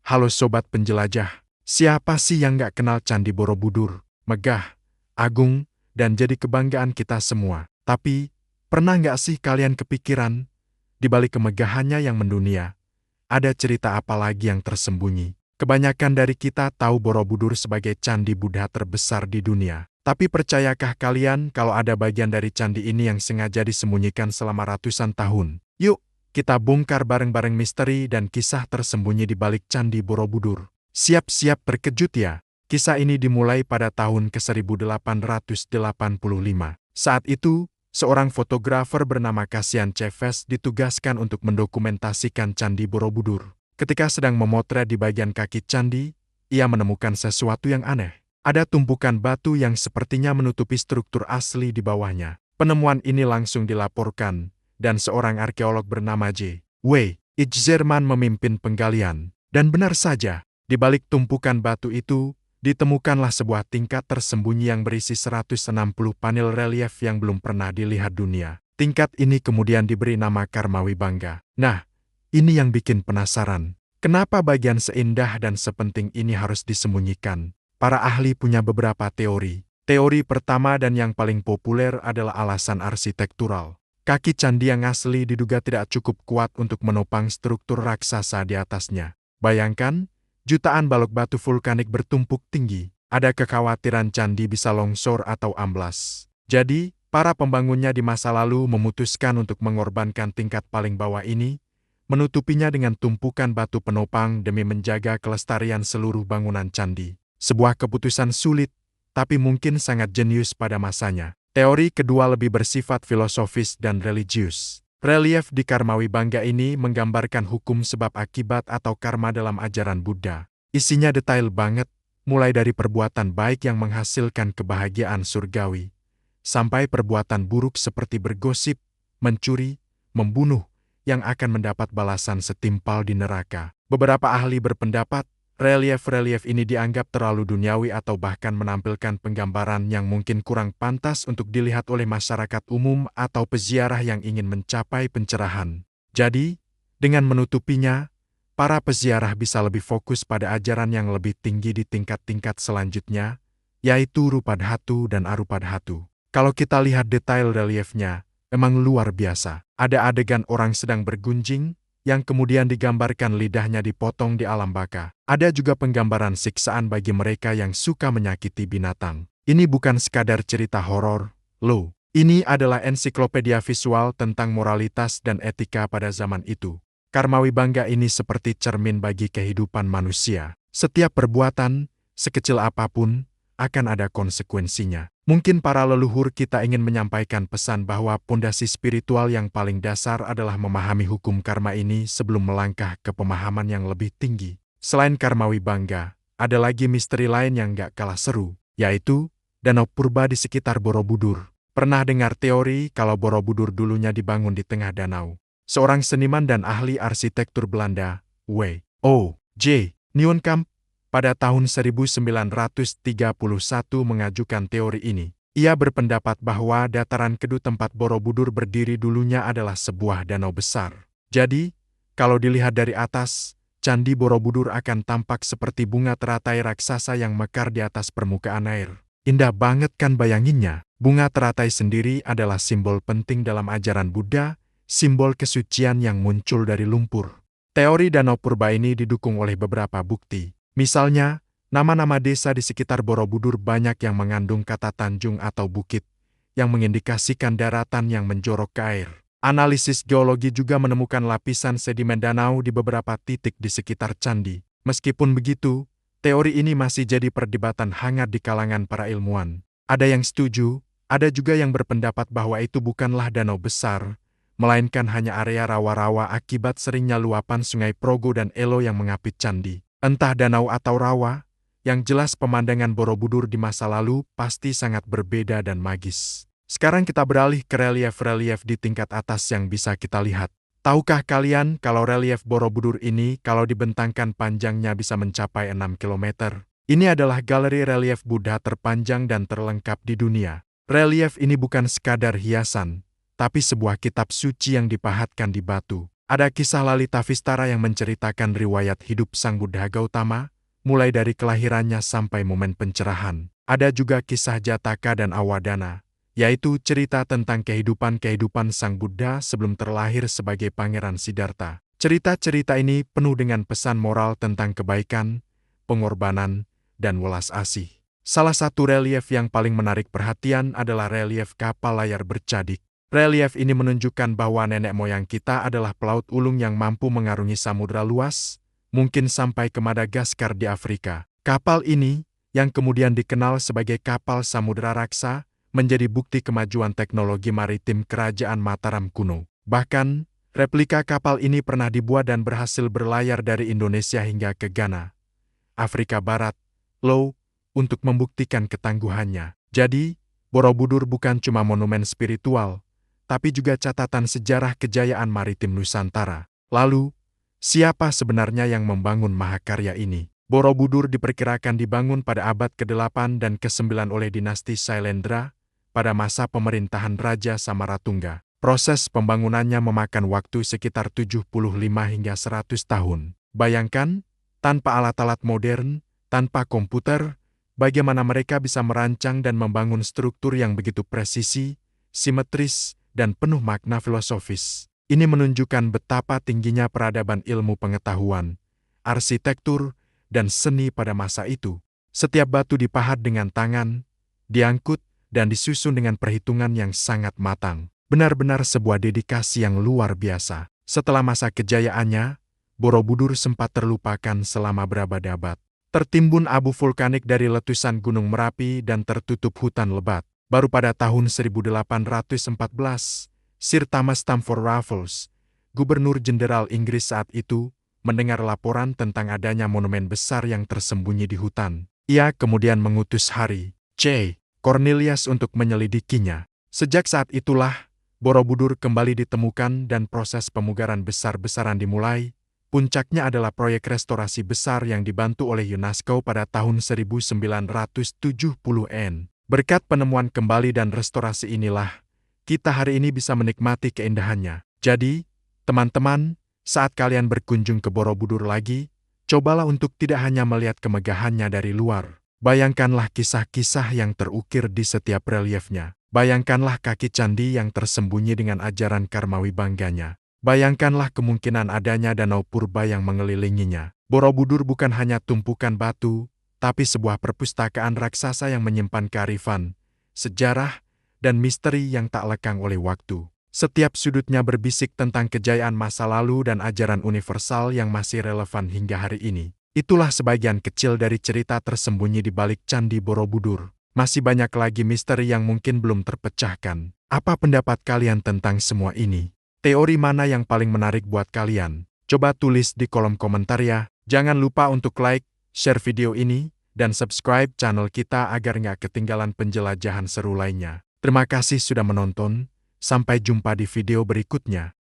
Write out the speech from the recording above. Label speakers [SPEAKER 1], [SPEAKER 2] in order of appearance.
[SPEAKER 1] Halo Sobat Penjelajah, siapa sih yang nggak kenal Candi Borobudur? Megah, agung, dan jadi kebanggaan kita semua. Tapi, pernah nggak sih kalian kepikiran, di balik kemegahannya yang mendunia, ada cerita apa lagi yang tersembunyi? Kebanyakan dari kita tahu Borobudur sebagai candi Buddha terbesar di dunia. Tapi percayakah kalian kalau ada bagian dari candi ini yang sengaja disembunyikan selama ratusan tahun? Yuk, kita bongkar bareng-bareng misteri dan kisah tersembunyi di balik Candi Borobudur. Siap-siap terkejut ya. Kisah ini dimulai pada tahun ke-1885. Saat itu, seorang fotografer bernama Cassian Chavez ditugaskan untuk mendokumentasikan Candi Borobudur. Ketika sedang memotret di bagian kaki candi, ia menemukan sesuatu yang aneh. Ada tumpukan batu yang sepertinya menutupi struktur asli di bawahnya. Penemuan ini langsung dilaporkan, dan seorang arkeolog bernama J. W. Itzerman memimpin penggalian. Dan benar saja, di balik tumpukan batu itu, ditemukanlah sebuah tingkat tersembunyi yang berisi 160 panel relief yang belum pernah dilihat dunia. Tingkat ini kemudian diberi nama Karmawi Bangga. Nah, ini yang bikin penasaran. Kenapa bagian seindah dan sepenting ini harus disembunyikan? Para ahli punya beberapa teori. Teori pertama dan yang paling populer adalah alasan arsitektural. Kaki candi yang asli diduga tidak cukup kuat untuk menopang struktur raksasa di atasnya. Bayangkan, jutaan balok batu vulkanik bertumpuk tinggi. Ada kekhawatiran candi bisa longsor atau amblas. Jadi, para pembangunnya di masa lalu memutuskan untuk mengorbankan tingkat paling bawah ini, menutupinya dengan tumpukan batu penopang demi menjaga kelestarian seluruh bangunan candi. Sebuah keputusan sulit, tapi mungkin sangat jenius pada masanya. Teori kedua lebih bersifat filosofis dan religius. Relief di Karmawi Bangga ini menggambarkan hukum sebab akibat atau karma dalam ajaran Buddha. Isinya detail banget, mulai dari perbuatan baik yang menghasilkan kebahagiaan surgawi, sampai perbuatan buruk seperti bergosip, mencuri, membunuh, yang akan mendapat balasan setimpal di neraka. Beberapa ahli berpendapat, relief-relief ini dianggap terlalu duniawi atau bahkan menampilkan penggambaran yang mungkin kurang pantas untuk dilihat oleh masyarakat umum atau peziarah yang ingin mencapai pencerahan. Jadi, dengan menutupinya, para peziarah bisa lebih fokus pada ajaran yang lebih tinggi di tingkat-tingkat selanjutnya, yaitu Rupadhatu dan Arupadhatu. Kalau kita lihat detail reliefnya, memang luar biasa. Ada adegan orang sedang bergunjing, yang kemudian digambarkan lidahnya dipotong di alam baka. Ada juga penggambaran siksaan bagi mereka yang suka menyakiti binatang. Ini bukan sekadar cerita horor, loh. Ini adalah ensiklopedia visual tentang moralitas dan etika pada zaman itu. Karmawi Bangga ini seperti cermin bagi kehidupan manusia. Setiap perbuatan, sekecil apapun, akan ada konsekuensinya. Mungkin para leluhur kita ingin menyampaikan pesan bahwa pondasi spiritual yang paling dasar adalah memahami hukum karma ini sebelum melangkah ke pemahaman yang lebih tinggi. Selain Karmawi Bangga, ada lagi misteri lain yang gak kalah seru, yaitu Danau Purba di sekitar Borobudur. Pernah dengar teori kalau Borobudur dulunya dibangun di tengah danau? Seorang seniman dan ahli arsitektur Belanda, W. O. J. Nieuwenkamp, pada tahun 1931 mengajukan teori ini. Ia berpendapat bahwa dataran kedua tempat Borobudur berdiri dulunya adalah sebuah danau besar. Jadi, kalau dilihat dari atas, Candi Borobudur akan tampak seperti bunga teratai raksasa yang mekar di atas permukaan air. Indah banget kan bayanginnya? Bunga teratai sendiri adalah simbol penting dalam ajaran Buddha, simbol kesucian yang muncul dari lumpur. Teori Danau Purba ini didukung oleh beberapa bukti. Misalnya, nama-nama desa di sekitar Borobudur banyak yang mengandung kata tanjung atau bukit, yang mengindikasikan daratan yang menjorok ke air. Analisis geologi juga menemukan lapisan sedimen danau di beberapa titik di sekitar candi. Meskipun begitu, teori ini masih jadi perdebatan hangat di kalangan para ilmuwan. Ada yang setuju, ada juga yang berpendapat bahwa itu bukanlah danau besar, melainkan hanya area rawa-rawa akibat seringnya luapan sungai Progo dan Elo yang mengapit candi. Entah danau atau rawa, yang jelas pemandangan Borobudur di masa lalu pasti sangat berbeda dan magis. Sekarang kita beralih ke relief-relief di tingkat atas yang bisa kita lihat. Tahukah kalian kalau relief Borobudur ini kalau dibentangkan panjangnya bisa mencapai 6 km? Ini adalah galeri relief Buddha terpanjang dan terlengkap di dunia. Relief ini bukan sekadar hiasan, tapi sebuah kitab suci yang dipahatkan di batu. Ada kisah Lalita Vistara yang menceritakan riwayat hidup Sang Buddha Gautama, mulai dari kelahirannya sampai momen pencerahan. Ada juga kisah Jataka dan Awadana, yaitu cerita tentang kehidupan Sang Buddha sebelum terlahir sebagai Pangeran Siddhartha. Cerita-cerita ini penuh dengan pesan moral tentang kebaikan, pengorbanan, dan welas asih. Salah satu relief yang paling menarik perhatian adalah relief kapal layar bercadik. Relief ini menunjukkan bahwa nenek moyang kita adalah pelaut ulung yang mampu mengarungi samudra luas, mungkin sampai ke Madagaskar di Afrika. Kapal ini, yang kemudian dikenal sebagai kapal Samudra Raksa, menjadi bukti kemajuan teknologi maritim Kerajaan Mataram kuno. Bahkan, replika kapal ini pernah dibuat dan berhasil berlayar dari Indonesia hingga ke Ghana, Afrika Barat, untuk membuktikan ketangguhannya. Jadi, Borobudur bukan cuma monumen spiritual, tapi juga catatan sejarah kejayaan maritim Nusantara. Lalu, siapa sebenarnya yang membangun mahakarya ini? Borobudur diperkirakan dibangun pada abad ke-8 dan ke-9 oleh dinasti Sailendra pada masa pemerintahan Raja Samaratungga. Proses pembangunannya memakan waktu sekitar 75 hingga 100 tahun. Bayangkan, tanpa alat-alat modern, tanpa komputer, bagaimana mereka bisa merancang dan membangun struktur yang begitu presisi, simetris, dan penuh makna filosofis. Ini menunjukkan betapa tingginya peradaban ilmu pengetahuan, arsitektur, dan seni pada masa itu. Setiap batu dipahat dengan tangan, diangkut, dan disusun dengan perhitungan yang sangat matang. Benar-benar sebuah dedikasi yang luar biasa. Setelah masa kejayaannya, Borobudur sempat terlupakan selama berabad-abad. Tertimbun abu vulkanik dari letusan Gunung Merapi dan tertutup hutan lebat. Baru pada tahun 1814, Sir Thomas Stamford Raffles, Gubernur Jenderal Inggris saat itu, mendengar laporan tentang adanya monumen besar yang tersembunyi di hutan. Ia kemudian mengutus Harry C. Cornelius untuk menyelidikinya. Sejak saat itulah, Borobudur kembali ditemukan dan proses pemugaran besar-besaran dimulai. Puncaknya adalah proyek restorasi besar yang dibantu oleh UNESCO pada tahun 1970-an. Berkat penemuan kembali dan restorasi inilah, kita hari ini bisa menikmati keindahannya. Jadi, teman-teman, saat kalian berkunjung ke Borobudur lagi, cobalah untuk tidak hanya melihat kemegahannya dari luar. Bayangkanlah kisah-kisah yang terukir di setiap reliefnya. Bayangkanlah kaki candi yang tersembunyi dengan ajaran Karmawi bangganya. Bayangkanlah kemungkinan adanya danau purba yang mengelilinginya. Borobudur bukan hanya tumpukan batu, tapi sebuah perpustakaan raksasa yang menyimpan kearifan, sejarah, dan misteri yang tak lekang oleh waktu. Setiap sudutnya berbisik tentang kejayaan masa lalu dan ajaran universal yang masih relevan hingga hari ini. Itulah sebagian kecil dari cerita tersembunyi di balik Candi Borobudur. Masih banyak lagi misteri yang mungkin belum terpecahkan. Apa pendapat kalian tentang semua ini? Teori mana yang paling menarik buat kalian? Coba tulis di kolom komentar ya. Jangan lupa untuk like, share video ini, dan subscribe channel kita agar nggak ketinggalan penjelajahan seru lainnya. Terima kasih sudah menonton, sampai jumpa di video berikutnya.